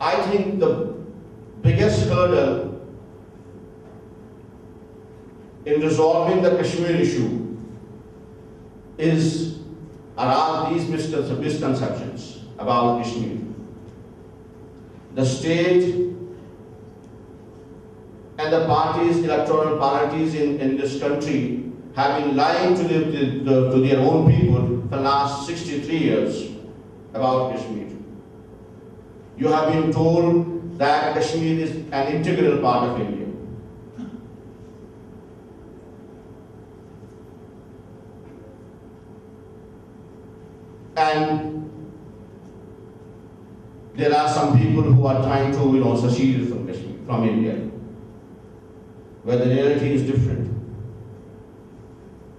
I think the biggest hurdle in resolving the Kashmir issue are these misconceptions about Kashmir. The state and the parties, electoral parties in this country have been lying to their own people for the last 63 years about Kashmir. You have been told that Kashmir is an integral part of India. And there are some people who are trying to, secede from Kashmir, from India, where the reality is different.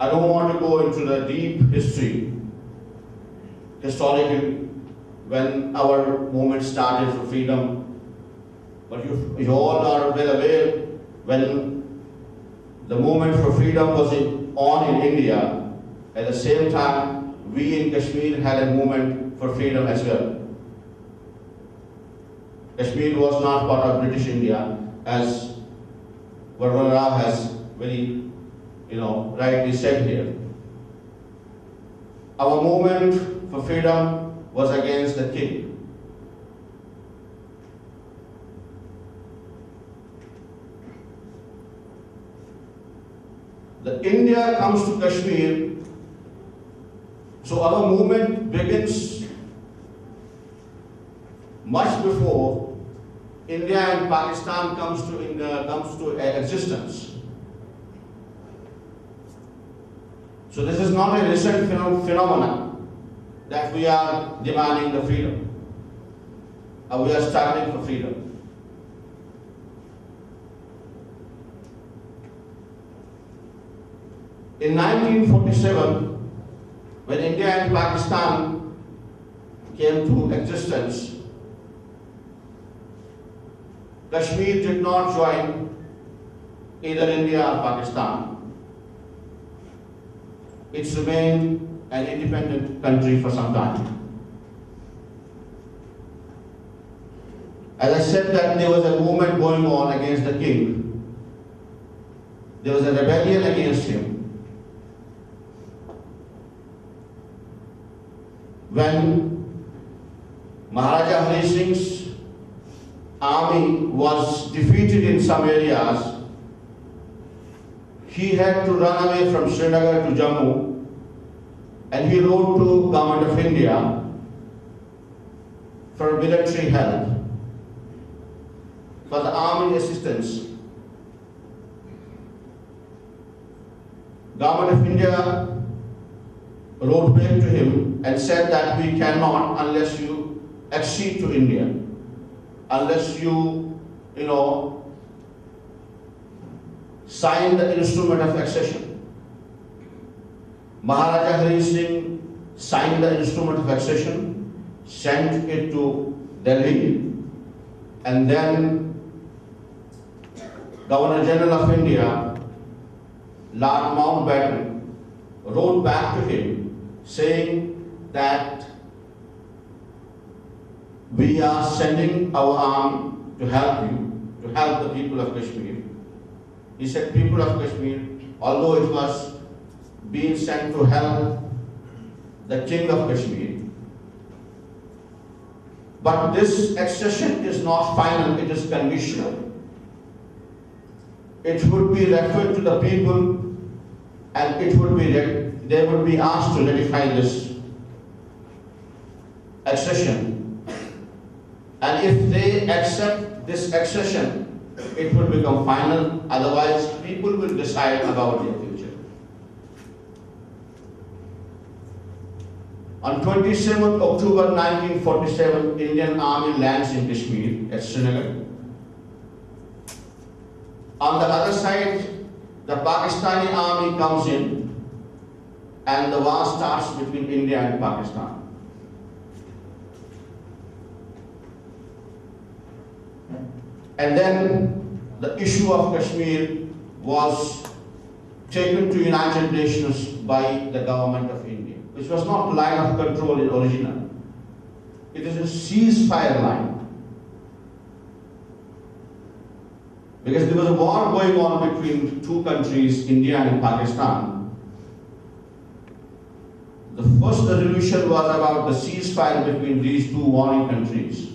I don't want to go into the deep history, historically, when our movement started for freedom, but you all are well aware when the movement for freedom was on in India, at the same time, we in Kashmir had a movement for freedom as well. Kashmir was not part of British India, as Varavara Rao has very, rightly said here. Our movement for freedom was against the king. The India comes to Kashmir, so our movement begins much before India and Pakistan comes to existence. So this is not a recent phenomenon that we are demanding the freedom, or we are struggling for freedom. In 1947, when India and Pakistan came to existence, Kashmir did not join either India or Pakistan. It's remained an independent country for some time. As I said that there was a movement going on against the king. There was a rebellion against him. When Maharaja Hari Singh's army was defeated in some areas, he had to run away from Srinagar to Jammu, and he wrote to Government of India for military help, for the army assistance. Government of India wrote back to him and said that we cannot unless you accede to India, unless you, sign the instrument of accession. Maharaja Hari Singh signed the instrument of accession, sent it to Delhi, and then Governor General of India, Lord Mountbatten, wrote back to him saying that we are sending our army to help you, to help the people of Kashmir. He said, people of Kashmir, although it was being sent to help the king of Kashmir, but this accession is not final, it is conditional. It would be referred to the people, and they would be asked to ratify this accession. And if they accept this accession, it will become final, otherwise people will decide about their future. On 27th October 1947, Indian Army lands in Kashmir at Srinagar. On the other side, the Pakistani army comes in and the war starts between India and Pakistan. And then the issue of Kashmir was taken to United Nations by the government of India, which was not line of control in original. It is a ceasefire line. Because there was a war going on between two countries, India and Pakistan. The first resolution was about the ceasefire between these two warring countries.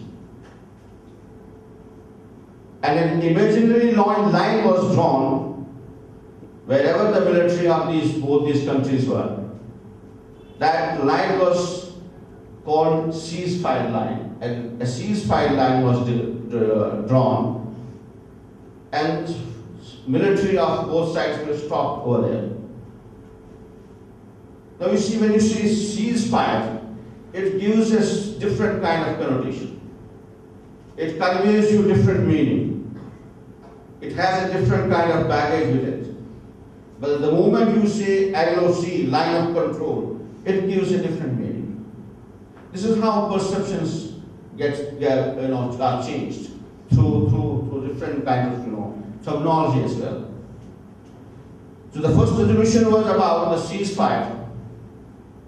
And an imaginary line was drawn wherever the military of both these countries were. That line was called ceasefire line, and a ceasefire line was drawn, and military of both sides were stopped over there. Now you see, when you say ceasefire, it gives us different kind of connotation. It conveys you different meaning. It has a different kind of baggage with it. But the moment you say LOC, line of control, it gives a different meaning. This is how perceptions are changed through different kinds of terminology as well. So the first resolution was about the ceasefire,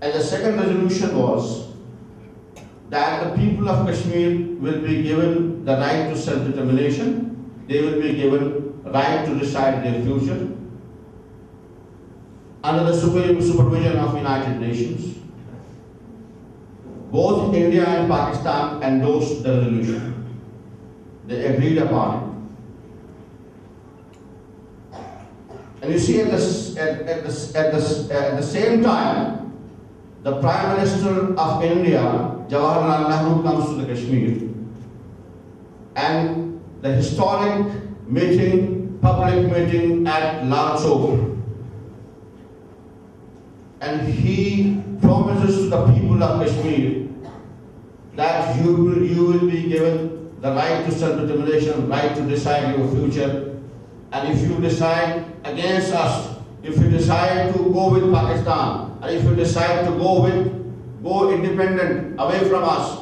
and the second resolution was that the people of Kashmir will be given the right to self-determination. They will be given right to decide their future under the supervision of United Nations. Both India and Pakistan endorsed the resolution. They agreed upon it. And you see, at the same time, the Prime Minister of India, Jawaharlal Nehru, comes to the Kashmir, and the historic meeting, public meeting at Lal Chowk, and he promises to the people of Kashmir that you will be given the right to self-determination, right to decide your future, and if you decide against us, if you decide to go with Pakistan, and if you decide to go independent away from us,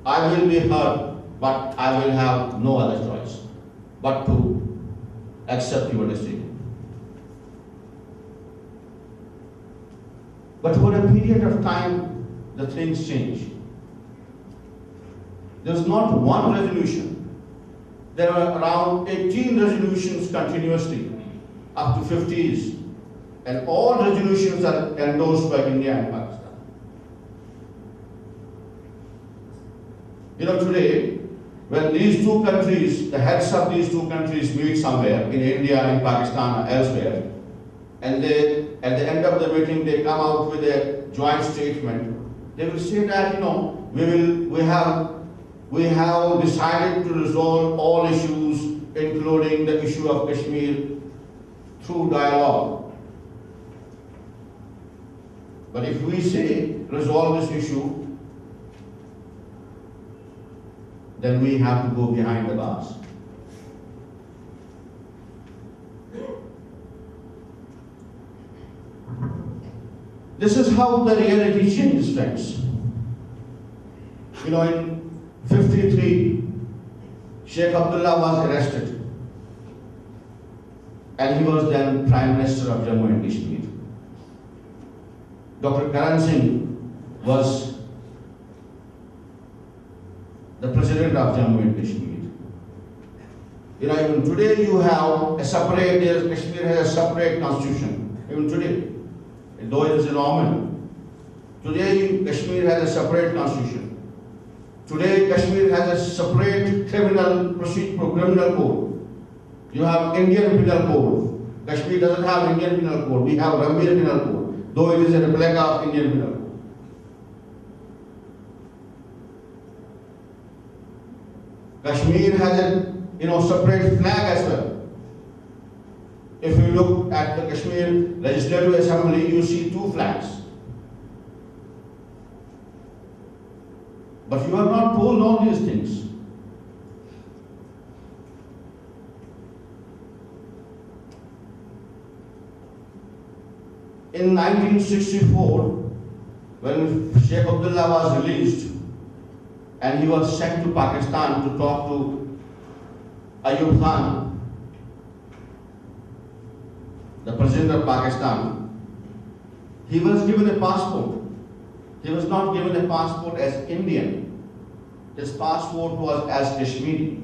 I will be hurt, but I will have no other choice but to accept your decision. But over a period of time, the things change. There's not one resolution. There are around 18 resolutions continuously, up to 50s, and all resolutions are endorsed by India and Pakistan. Today, when these two countries, the heads of these two countries meet somewhere, in India, in Pakistan, or elsewhere, and they, at the end of the meeting, they come out with a joint statement, they will say that, we have decided to resolve all issues, including the issue of Kashmir, through dialogue. But if we say resolve this issue, then we have to go behind the bars. This is how the reality changes, friends. In 53, Sheikh Abdullah was arrested, and he was then Prime Minister of Jammu and Kashmir. Dr. Karan Singh was the President of Jammu and Kashmir. Even today you have Kashmir has a separate constitution, even today, though it is normal. Today Kashmir has a separate constitution. Today Kashmir has a separate criminal code. You have Indian Penal Code. Kashmir doesn't have Indian Penal Code. We have Ramir Penal Code, though it is a replica of Indian Penal Code. Kashmir has a separate flag as well. If you look at the Kashmir Legislative Assembly, you see two flags. But you are not told all these things. In 1964, when Sheikh Abdullah was released, and he was sent to Pakistan to talk to Ayub Khan, the President of Pakistan, he was given a passport. He was not given a passport as Indian. His passport was as Kashmiri.